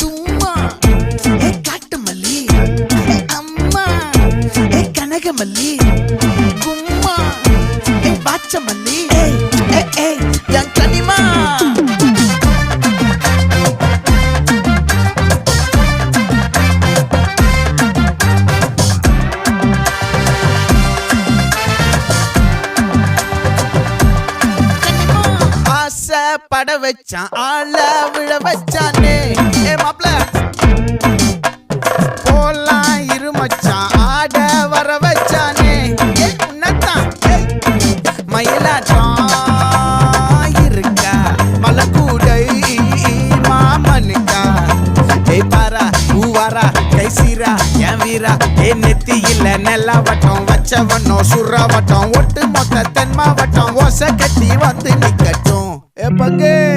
தும்மா ஏ காட்டு மல்லி ஏ அம்மா ஏ கனகமல்லி கும்மா ஏ பாச்ச மல்லி ஏ என் கனிமா பட வச்சான் ஆள விழ வச்சானே ஏ மாப்ள போலாம் இருமச்சான் ஆட வர வச்சானே ஏ உன்னத்தான் மயிலாட்டம் இருக்கா மலக்கூடை மாமனுக்கா ஏய் பாரா பூவாரா கைசீரா என் வீரா ஏ நெத்தி இல்ல நெல்லா வட்டம் வச்சவனோ சுறா வட்டம் ஒட்டு மொத்த தென் மாவட்டம் ஓசை கட்டி வந்து நிக்கட்டும். É pra quê?